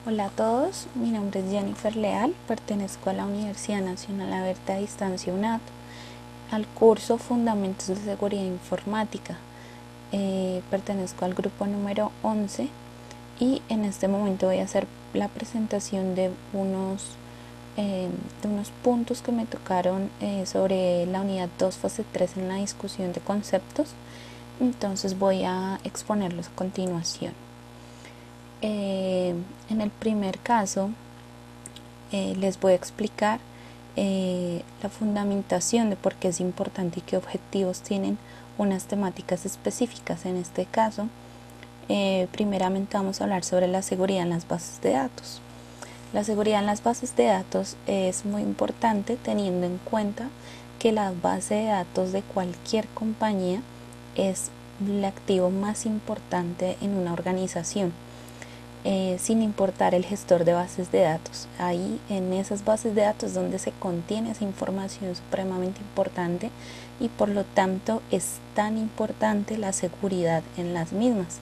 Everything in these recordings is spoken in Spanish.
Hola a todos, mi nombre es Jennifer Leal, pertenezco a la Universidad Nacional Abierta a Distancia UNAD, al curso Fundamentos de Seguridad Informática. Pertenezco al grupo número 11 y en este momento voy a hacer la presentación de unos puntos que me tocaron sobre la unidad 2 fase 3 en la discusión de conceptos. Entonces voy a exponerlos a continuación. En el primer caso les voy a explicar la fundamentación de por qué es importante y qué objetivos tienen unas temáticas específicas. En este caso, primeramente vamos a hablar sobre la seguridad en las bases de datos. La seguridad en las bases de datos es muy importante teniendo en cuenta que la base de datos de cualquier compañía es el activo más importante en una organización. Sin importar el gestor de bases de datos. Ahí en esas bases de datos donde se contiene esa información supremamente importante y por lo tanto es tan importante la seguridad en las mismas.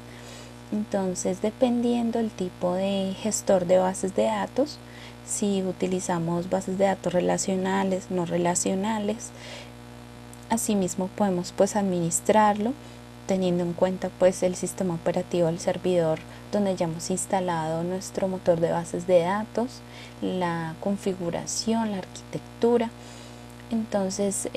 Entonces, dependiendo del tipo de gestor de bases de datos, si utilizamos bases de datos relacionales, no relacionales, asimismo podemos administrarlo teniendo en cuenta el sistema operativo del servidor donde ya hemos instalado nuestro motor de bases de datos, la configuración, la arquitectura. Entonces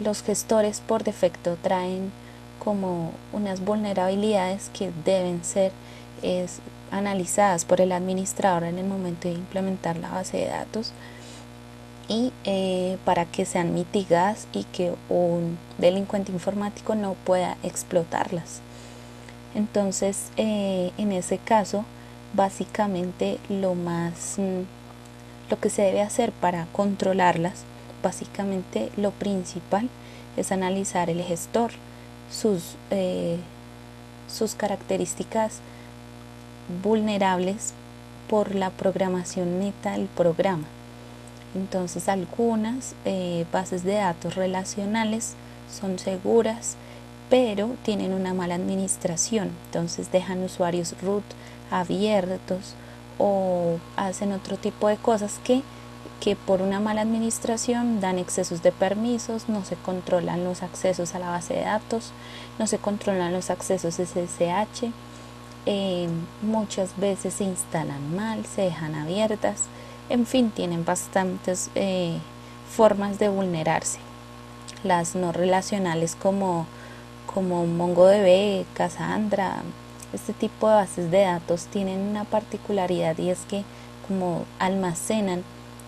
los gestores por defecto traen como unas vulnerabilidades que deben ser analizadas por el administrador en el momento de implementar la base de datos y para que sean mitigadas y que un delincuente informático no pueda explotarlas. Entonces, en ese caso, básicamente lo que se debe hacer para controlarlas, básicamente lo principal es analizar el gestor, sus características vulnerables por la programación neta del programa. Entonces algunas bases de datos relacionales son seguras, pero tienen una mala administración. Entonces dejan usuarios root abiertos o hacen otro tipo de cosas que por una mala administración dan excesos de permisos, no se controlan los accesos a la base de datos, no se controlan los accesos SSH, muchas veces se instalan mal, se dejan abiertas. En fin, tienen bastantes formas de vulnerarse. Las no relacionales como MongoDB, Cassandra, este tipo de bases de datos tienen una particularidad y es que como almacenan,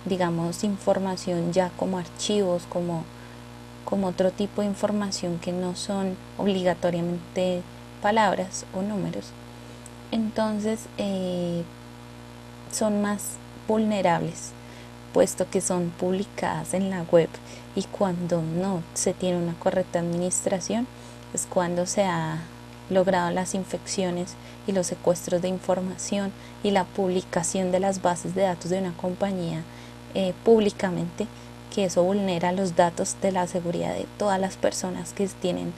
digamos, información ya como archivos, como otro tipo de información que no son obligatoriamente palabras o números, entonces son más vulnerables puesto que son publicadas en la web y cuando no se tiene una correcta administración es cuando se ha logrado las infecciones y los secuestros de información y la publicación de las bases de datos de una compañía públicamente, que eso vulnera los datos de la seguridad de todas las personas que tienen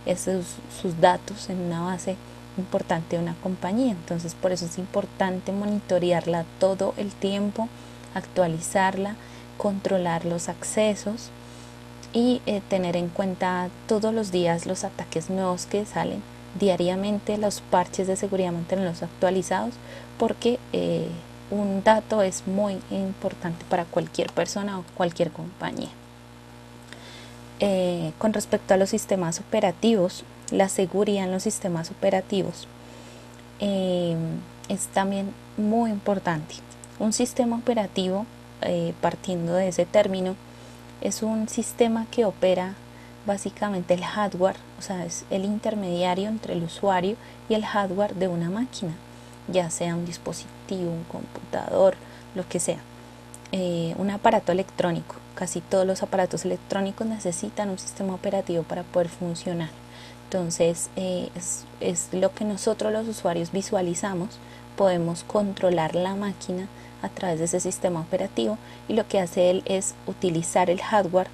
sus datos en una base importante de una compañía. Entonces por eso es importante monitorearla todo el tiempo, actualizarla, controlar los accesos y tener en cuenta todos los días los ataques nuevos que salen diariamente, los parches de seguridad, mantenerlos actualizados porque un dato es muy importante para cualquier persona o cualquier compañía. Con respecto a los sistemas operativos, la seguridad en los sistemas operativos es también muy importante. Un sistema operativo, partiendo de ese término, es un sistema que opera básicamente el hardware, o sea, es el intermediario entre el usuario y el hardware de una máquina, ya sea un dispositivo, un computador, lo que sea. Un aparato electrónico. Casi todos los aparatos electrónicos necesitan un sistema operativo para poder funcionar. Entonces es lo que nosotros los usuarios visualizamos, podemos controlar la máquina a través de ese sistema operativo y lo que hace él es utilizar el hardware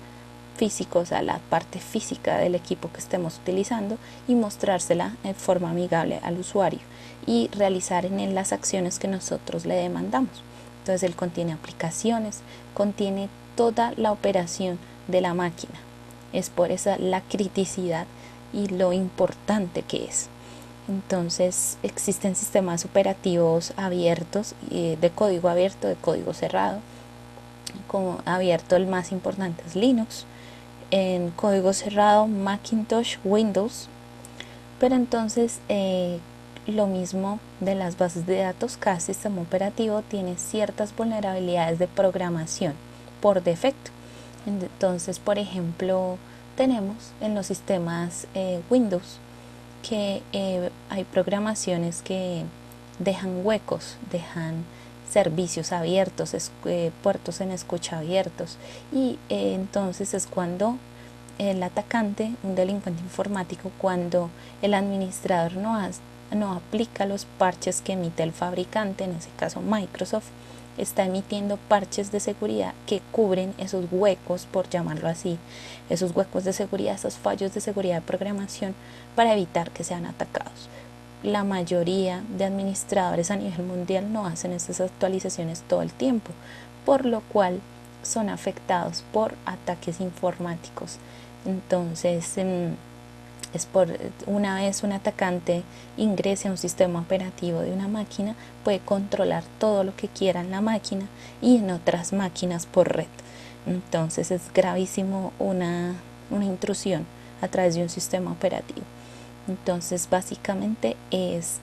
físicos, a la parte física del equipo que estemos utilizando y mostrársela en forma amigable al usuario y realizar en él las acciones que nosotros le demandamos. Entonces él contiene aplicaciones, contiene toda la operación de la máquina. Es por esa la criticidad y lo importante que es. Entonces existen sistemas operativos abiertos, de código abierto, de código cerrado. Como abierto, el más importante es Linux, en código cerrado Macintosh, Windows. Pero entonces lo mismo de las bases de datos, cada sistema operativo tiene ciertas vulnerabilidades de programación por defecto. Entonces, por ejemplo, tenemos en los sistemas Windows que hay programaciones que dejan huecos, dejan servicios abiertos, puertos en escucha abiertos, y entonces es cuando el atacante, un delincuente informático, cuando el administrador no aplica los parches que emite el fabricante, en ese caso Microsoft, está emitiendo parches de seguridad que cubren esos huecos, por llamarlo así, esos huecos de seguridad, esos fallos de seguridad de programación, para evitar que sean atacados. La mayoría de administradores a nivel mundial no hacen estas actualizaciones todo el tiempo, por lo cual son afectados por ataques informáticos. Entonces, es por una vez un atacante ingrese a un sistema operativo de una máquina, puede controlar todo lo que quiera en la máquina y en otras máquinas por red. Entonces es gravísimo una intrusión a través de un sistema operativo. Entonces básicamente es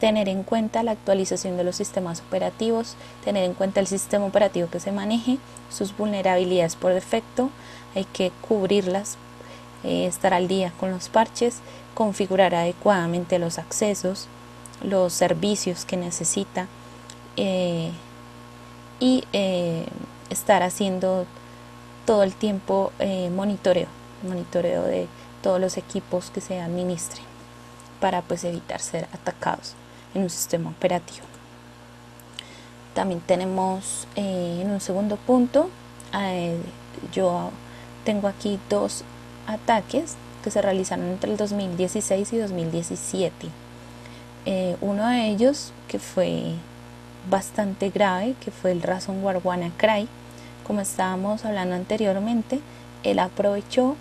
tener en cuenta la actualización de los sistemas operativos, tener en cuenta el sistema operativo que se maneje, sus vulnerabilidades por defecto, hay que cubrirlas, estar al día con los parches, configurar adecuadamente los accesos, los servicios que necesita, y estar haciendo todo el tiempo monitoreo de todos los equipos que se administren para pues evitar ser atacados en un sistema operativo. También tenemos en un segundo punto, yo tengo aquí dos ataques que se realizaron entre el 2016 y 2017. Uno de ellos, que fue bastante grave, que fue el Ransomware WannaCry. Como estábamos hablando anteriormente, él aprovechó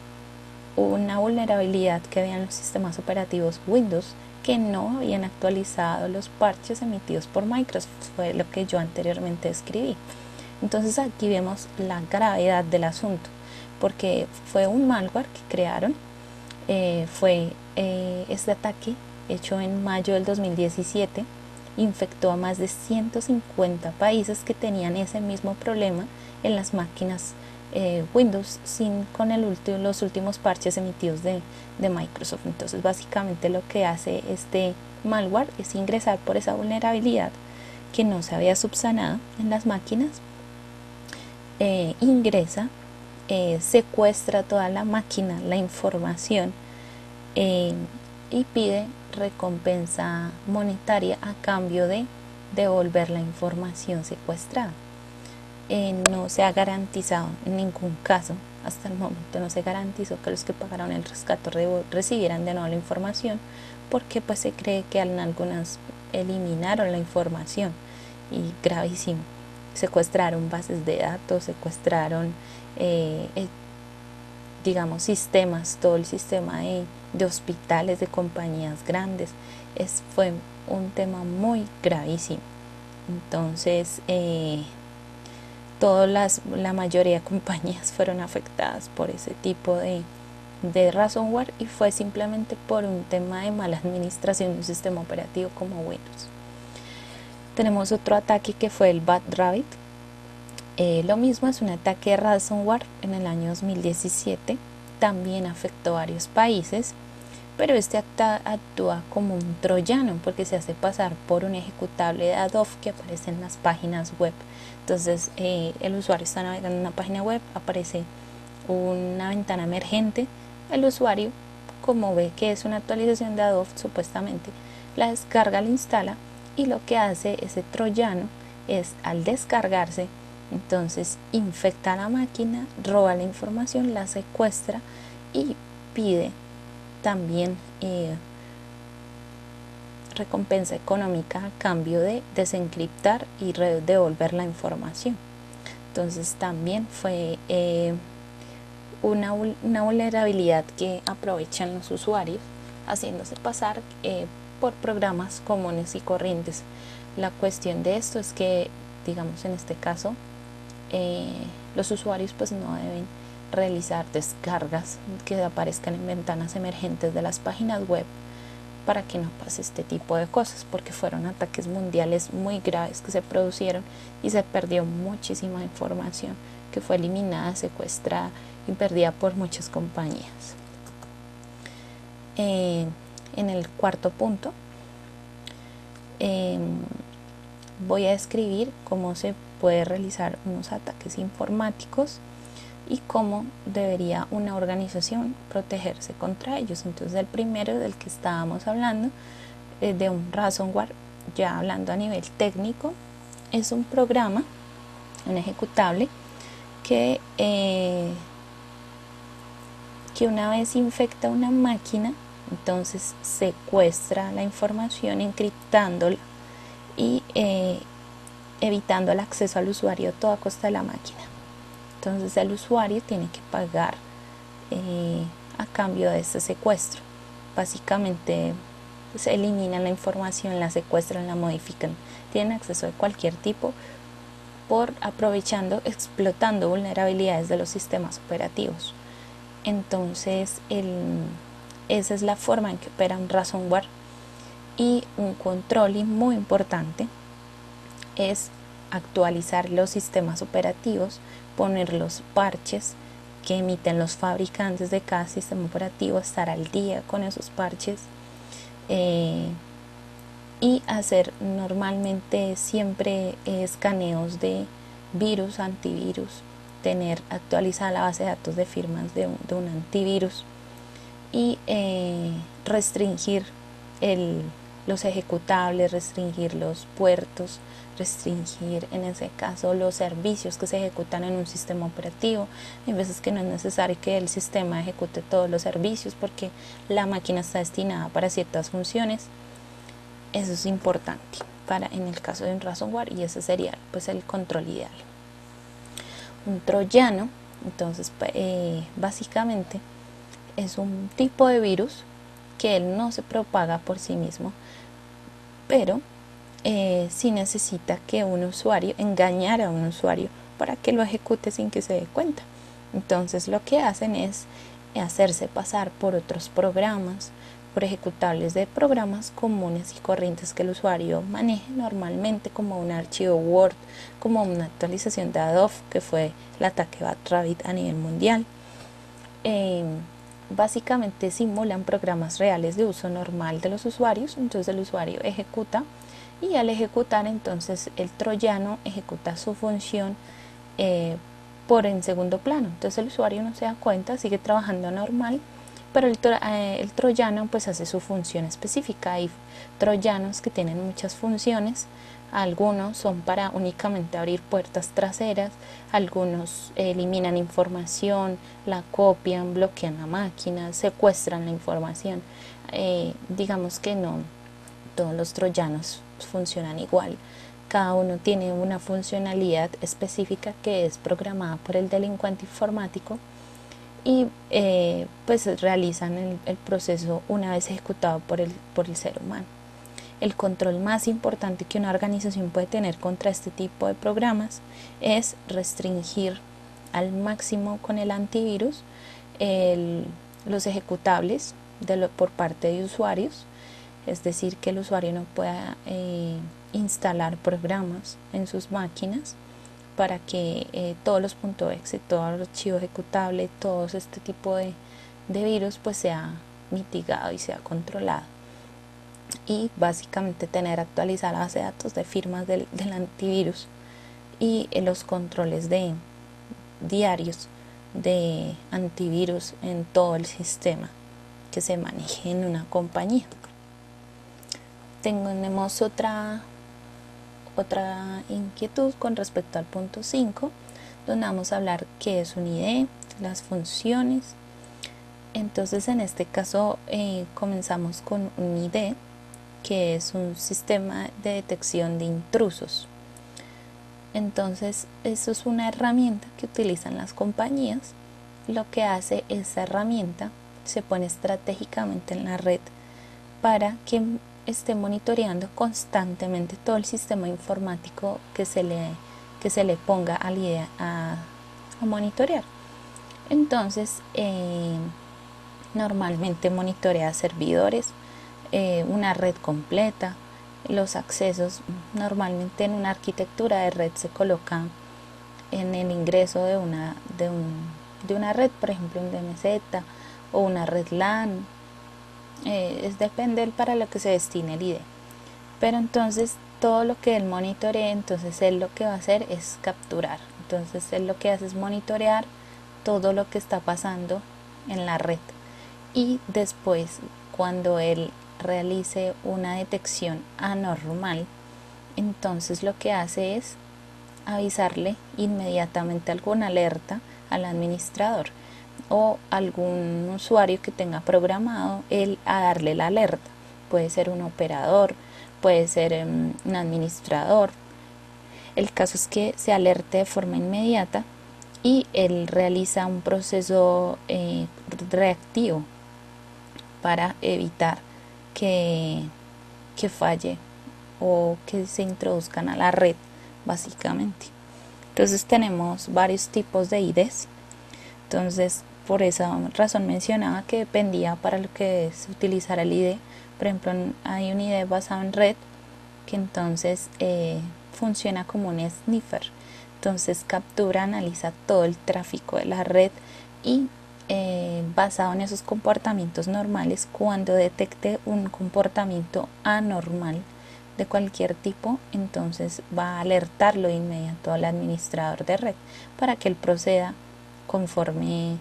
una vulnerabilidad que había en los sistemas operativos Windows, que no habían actualizado los parches emitidos por Microsoft, fue lo que yo anteriormente describí. Entonces aquí vemos la gravedad del asunto, porque fue un malware que crearon, este ataque hecho en mayo del 2017, infectó a más de 150 países que tenían ese mismo problema en las máquinas Windows con los últimos parches emitidos de Microsoft. Entonces básicamente lo que hace este malware es ingresar por esa vulnerabilidad que no se había subsanado en las máquinas, ingresa, secuestra toda la máquina, la información, y pide recompensa monetaria a cambio de devolver la información secuestrada. No se ha garantizado en ningún caso, hasta el momento no se garantizó que los que pagaron el rescate recibieran de nuevo la información, porque pues se cree que algunas eliminaron la información, y gravísimo, secuestraron bases de datos, secuestraron digamos sistemas, todo el sistema de hospitales, de compañías grandes. Fue un tema muy gravísimo. Entonces la mayoría de compañías fueron afectadas por ese tipo de ransomware, y fue simplemente por un tema de mala administración de un sistema operativo como Windows. Tenemos otro ataque que fue el Bad Rabbit. Lo mismo, es un ataque de ransomware en el año 2017, también afectó a varios países, pero este actúa como un troyano porque se hace pasar por un ejecutable de Adobe que aparece en las páginas web. Entonces el usuario está navegando en una página web, aparece una ventana emergente, el usuario, como ve que es una actualización de Adobe supuestamente, la descarga, la instala, y lo que hace ese troyano es, al descargarse, Entonces infecta a la máquina, roba la información, la secuestra y pide también recompensa económica a cambio de desencriptar y devolver la información. Entonces también fue una vulnerabilidad que aprovechan los usuarios haciéndose pasar por programas comunes y corrientes. La cuestión de esto es que, digamos, en este caso, los usuarios pues no deben realizar descargas que aparezcan en ventanas emergentes de las páginas web para que no pase este tipo de cosas, porque fueron ataques mundiales muy graves que se produjeron y se perdió muchísima información que fue eliminada, secuestrada y perdida por muchas compañías. En el cuarto punto voy a describir cómo se puede realizar unos ataques informáticos y cómo debería una organización protegerse contra ellos. Entonces el primero del que estábamos hablando, de un ransomware, ya hablando a nivel técnico, es un programa, un ejecutable que una vez infecta una máquina, entonces secuestra la información encriptándola y evitando el acceso al usuario a toda costa de la máquina. Entonces el usuario tiene que pagar a cambio de este secuestro. Básicamente se eliminan la información, la secuestran, la modifican, tienen acceso de cualquier tipo por explotando vulnerabilidades de los sistemas operativos. Entonces esa es la forma en que opera un ransomware. Y un control muy importante es actualizar los sistemas operativos, poner los parches que emiten los fabricantes de cada sistema operativo, estar al día con esos parches y hacer normalmente siempre escaneos de virus, antivirus, tener actualizada la base de datos de firmas de un antivirus y restringir los ejecutables, restringir los puertos, restringir en ese caso los servicios que se ejecutan en un sistema operativo. Hay veces que no es necesario que el sistema ejecute todos los servicios porque la máquina está destinada para ciertas funciones. Eso es importante en el caso de un ransomware, y ese sería pues el control ideal. Un troyano, entonces básicamente es un tipo de virus que él no se propaga por sí mismo, pero sí necesita que engañar a un usuario para que lo ejecute sin que se dé cuenta. Entonces lo que hacen es hacerse pasar por otros programas, por ejecutables de programas comunes y corrientes que el usuario maneje normalmente, como un archivo Word, como una actualización de Adobe, que fue el ataque BadRabbit a nivel mundial. Básicamente simulan programas reales de uso normal de los usuarios. Entonces el usuario ejecuta, y al ejecutar entonces el troyano ejecuta su función en segundo plano. Entonces el usuario no se da cuenta, sigue trabajando normal, pero el troyano pues hace su función específica. Hay troyanos que tienen muchas funciones. Algunos son para únicamente abrir puertas traseras, algunos eliminan información, la copian, bloquean la máquina, secuestran la información. Digamos que no todos los troyanos funcionan igual. Cada uno tiene una funcionalidad específica que es programada por el delincuente informático y pues realizan el proceso una vez ejecutado por el ser humano. El control más importante que una organización puede tener contra este tipo de programas es restringir al máximo con el antivirus los ejecutables por parte de usuarios, es decir, que el usuario no pueda instalar programas en sus máquinas para que todos los .exe, todo el archivo ejecutable, todo este tipo de virus pues sea mitigado y sea controlado. Y básicamente tener actualizada la base de datos de firmas del antivirus y los controles diarios de antivirus en todo el sistema que se maneje en una compañía. Tenemos otra inquietud con respecto al punto 5, donde vamos a hablar qué es un IDE, las funciones. Entonces en este caso comenzamos con un IDE, que es un sistema de detección de intrusos. Entonces eso es una herramienta que utilizan las compañías. Lo que hace esa herramienta se pone estratégicamente en la red para que esté monitoreando constantemente todo el sistema informático que se le ponga al IDE a monitorear. Entonces normalmente monitorea servidores, una red completa, los accesos. Normalmente en una arquitectura de red se coloca en el ingreso de una red, por ejemplo un DMZ o una red LAN, depende para lo que se destine el IDE. Pero entonces todo lo que él monitoree, entonces él lo que va a hacer es capturar. Entonces él lo que hace es monitorear todo lo que está pasando en la red, y después cuando él realice una detección anormal, entonces lo que hace es avisarle inmediatamente alguna alerta al administrador o algún usuario que tenga programado él a darle la alerta. Puede ser un operador, puede ser un administrador. El caso es que se alerte de forma inmediata y él realiza un proceso reactivo para evitar que falle o que se introduzcan a la red, básicamente. Entonces tenemos varios tipos de IDs. Entonces por esa razón mencionaba que dependía para lo que se utilizara el ID. Por ejemplo, hay un ID basado en red que entonces funciona como un sniffer. Entonces captura, analiza todo el tráfico de la red y basado en esos comportamientos normales, cuando detecte un comportamiento anormal de cualquier tipo, entonces va a alertarlo de inmediato al administrador de red para que él proceda conforme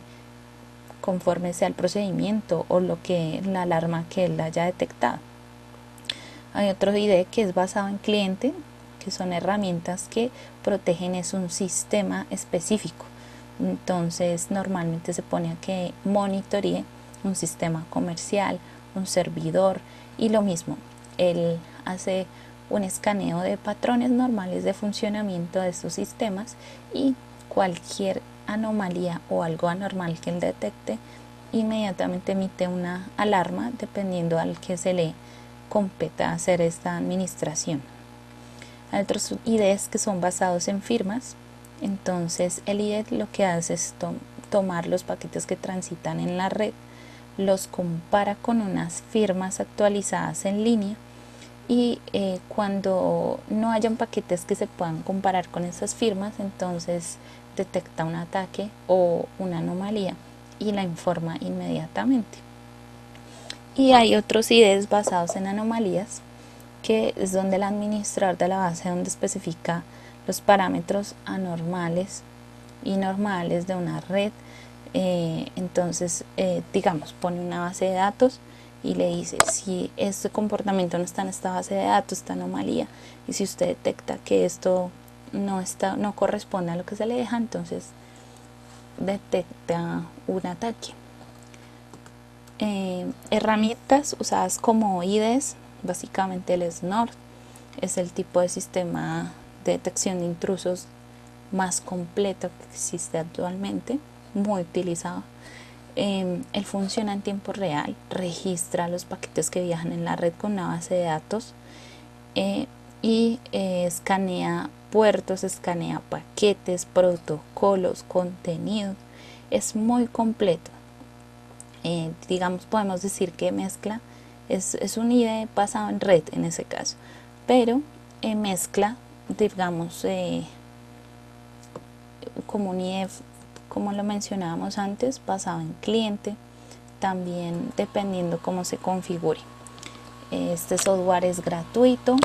sea el procedimiento o la alarma que él haya detectado. Hay otro ID que es basado en cliente, que son herramientas que protegen es un sistema específico. Entonces normalmente se pone a que monitoree un sistema comercial, un servidor, y lo mismo, él hace un escaneo de patrones normales de funcionamiento de estos sistemas, y cualquier anomalía o algo anormal que él detecte, inmediatamente emite una alarma dependiendo al que se le competa hacer esta administración. Hay otros IDs que son basados en firmas. Entonces el IDE lo que hace es tomar los paquetes que transitan en la red, los compara con unas firmas actualizadas en línea, y cuando no hayan paquetes que se puedan comparar con esas firmas, entonces detecta un ataque o una anomalía y la informa inmediatamente. Y hay otros IDs basados en anomalías, que es donde el administrador de la base donde especifica los parámetros anormales y normales de una red. Entonces digamos, pone una base de datos y le dice si este comportamiento no está en esta base de datos, esta anomalía, y si usted detecta que esto no corresponde a lo que se le deja, entonces detecta un ataque. Herramientas usadas como IDs, básicamente el SNOR es el tipo de sistema de detección de intrusos más completo que existe actualmente, muy utilizado. Él funciona en tiempo real, registra los paquetes que viajan en la red con una base de datos, y escanea puertos, escanea paquetes, protocolos, contenidos. Es muy completo. Digamos, podemos decir que mezcla, es un IDE basado en red en ese caso, pero mezcla, digamos, como un IDE, como lo mencionábamos antes, basado en cliente, también dependiendo cómo se configure. Este software es gratuito,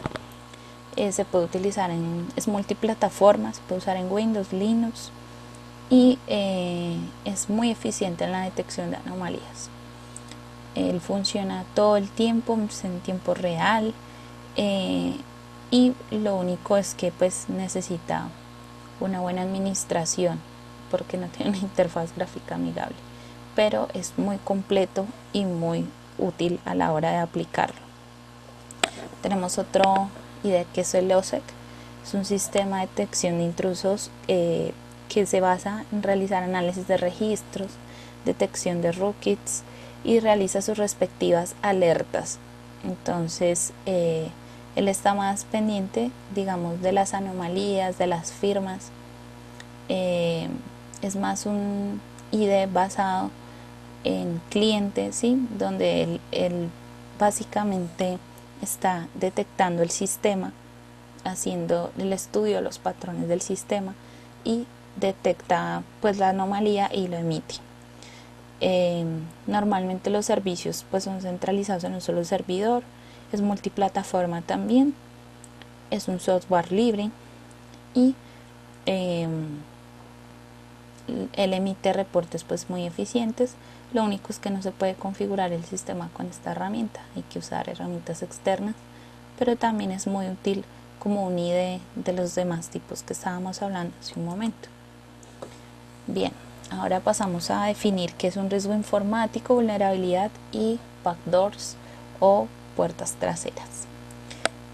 se puede utilizar es multiplataforma, se puede usar en Windows, Linux, y es muy eficiente en la detección de anomalías. Él funciona todo el tiempo, en tiempo real, y lo único es que pues necesita una buena administración porque no tiene una interfaz gráfica amigable, pero es muy completo y muy útil a la hora de aplicarlo. Tenemos otro IDE que es el OSEC. Es un sistema de detección de intrusos que se basa en realizar análisis de registros, detección de rootkits y realiza sus respectivas alertas. Entonces él está más pendiente, digamos, de las anomalías, de las firmas. Es más un IDE basado en clientes, ¿sí? Donde él básicamente está detectando el sistema, haciendo el estudio de los patrones del sistema y detecta pues la anomalía y lo emite. Normalmente los servicios pues son centralizados en un solo servidor, es multiplataforma también, es un software libre y él emite reportes pues muy eficientes. Lo único es que no se puede configurar el sistema con esta herramienta, hay que usar herramientas externas, pero también es muy útil como un IDE de los demás tipos que estábamos hablando hace un momento. Bien, ahora pasamos a definir qué es un riesgo informático, vulnerabilidad y backdoors o puertas traseras.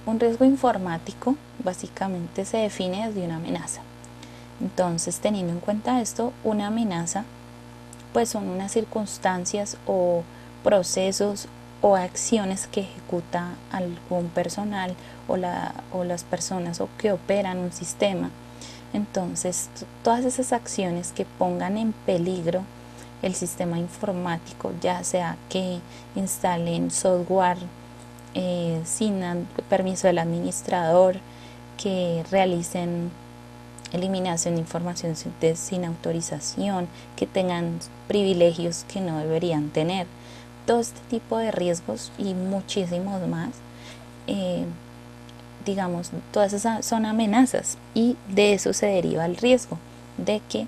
Un riesgo informático básicamente se define desde una amenaza. Entonces, teniendo en cuenta esto, una amenaza pues son unas circunstancias o procesos o acciones que ejecuta algún personal o las personas o que operan un sistema. Entonces, todas esas acciones que pongan en peligro el sistema informático, ya sea que instalen software sin permiso del administrador, que realicen eliminación de información sin autorización, que tengan privilegios que no deberían tener. Todo este tipo de riesgos y muchísimos más, digamos, todas esas son amenazas y de eso se deriva el riesgo, de que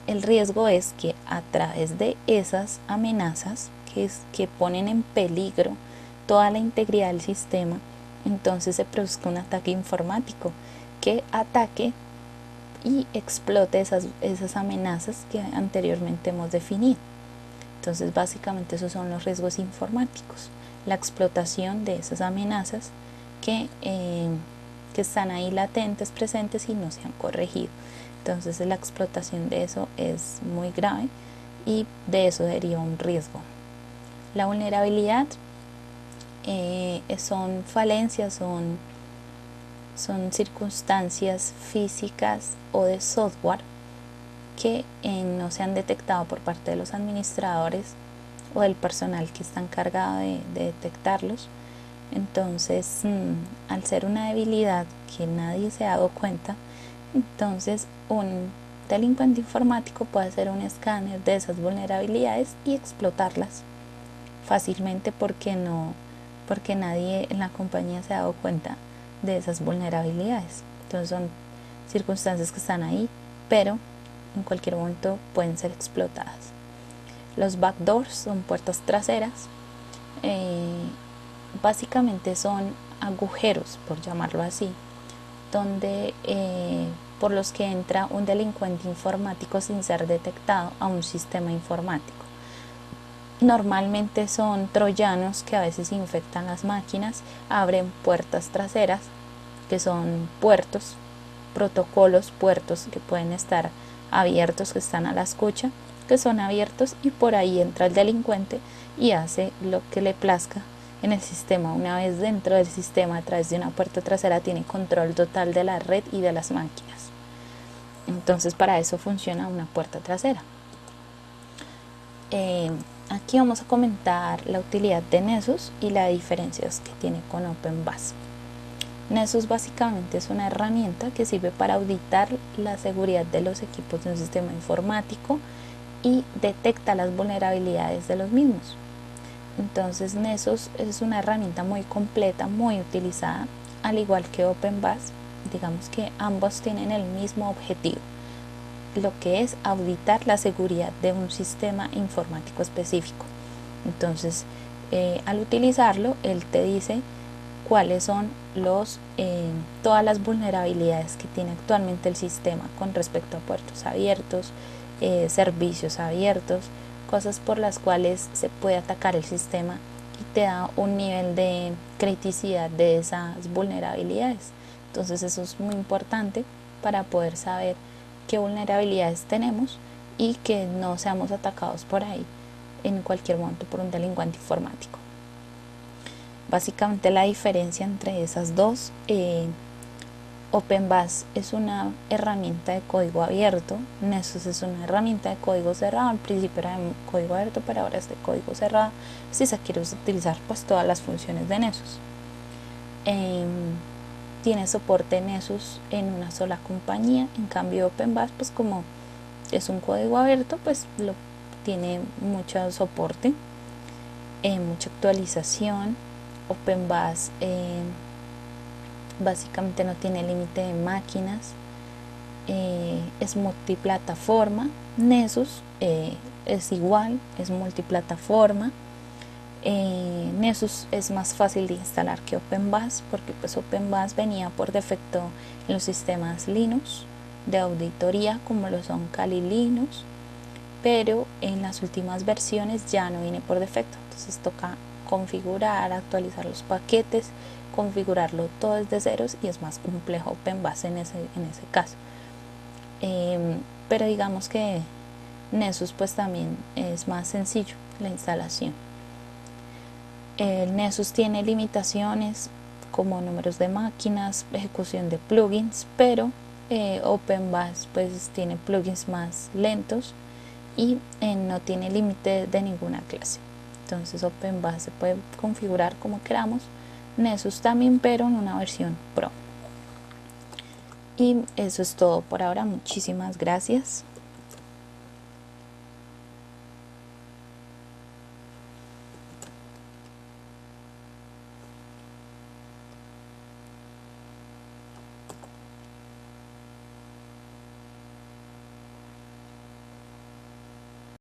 el riesgo es que a través de esas amenazas que ponen en peligro toda la integridad del sistema, entonces se produzca un ataque informático que ataque y explote esas amenazas que anteriormente hemos definido. Entonces básicamente esos son los riesgos informáticos, la explotación de esas amenazas que están ahí latentes, presentes y no se han corregido. Entonces la explotación de eso es muy grave y de eso deriva un riesgo. La vulnerabilidad son falencias, son circunstancias físicas o de software que no se han detectado por parte de los administradores o del personal que está encargado de detectarlos. Entonces, al ser una debilidad que nadie se ha dado cuenta, entonces un delincuente informático puede hacer un escáner de esas vulnerabilidades y explotarlas fácilmente porque nadie en la compañía se ha dado cuenta de esas vulnerabilidades. Entonces son circunstancias que están ahí, pero en cualquier momento pueden ser explotadas. Los backdoors son puertas traseras. Básicamente son agujeros, por llamarlo así, donde por los que entra un delincuente informático sin ser detectado a un sistema informático. Normalmente son troyanos que a veces infectan las máquinas, abren puertas traseras, que son puertos, protocolos, puertos que pueden estar abiertos, que están a la escucha, que son abiertos y por ahí entra el delincuente y hace lo que le plazca en el sistema. Una vez dentro del sistema, a través de una puerta trasera, tiene control total de la red y de las máquinas. Entonces para eso funciona una puerta trasera. Aquí vamos a comentar la utilidad de Nessus y las diferencias que tiene con OpenBAS. Nessus básicamente es una herramienta que sirve para auditar la seguridad de los equipos de un sistema informático y detecta las vulnerabilidades de los mismos. Entonces Nessus es una herramienta muy completa, muy utilizada, al igual que OpenBAS. Digamos que ambos tienen el mismo objetivo, lo que es auditar la seguridad de un sistema informático específico. Entonces al utilizarlo, él te dice cuáles son todas las vulnerabilidades que tiene actualmente el sistema con respecto a puertos abiertos, servicios abiertos, cosas por las cuales se puede atacar el sistema y te da un nivel de criticidad de esas vulnerabilidades. Entonces eso es muy importante para poder saber qué vulnerabilidades tenemos y que no seamos atacados por ahí en cualquier momento por un delincuente informático. Básicamente la diferencia entre esas dos, OpenBAS es una herramienta de código abierto, Nessus es una herramienta de código cerrado. Al principio era de código abierto, pero ahora es de código cerrado si se quiere utilizar pues todas las funciones de Nessus. Tiene soporte Nessus en una sola compañía, en cambio OpenBAS pues como es un código abierto pues tiene mucho soporte, mucha actualización. OpenBAS básicamente no tiene límite de máquinas, es multiplataforma. Nessus es igual, es multiplataforma. Nessus es más fácil de instalar que OpenBAS porque pues OpenBAS venía por defecto en los sistemas Linux de auditoría como lo son Kali Linux, pero en las últimas versiones ya no viene por defecto, entonces toca configurar, actualizar los paquetes, configurarlo todo desde ceros y es más complejo OpenBAS en ese caso. Pero digamos que Nessus pues también es más sencillo la instalación. El Nessus tiene limitaciones como números de máquinas, ejecución de plugins, pero OpenBAS pues tiene plugins más lentos y no tiene límite de ninguna clase. Entonces OpenBAS se puede configurar como queramos, Nessus también, pero en una versión Pro. Y eso es todo por ahora, muchísimas gracias.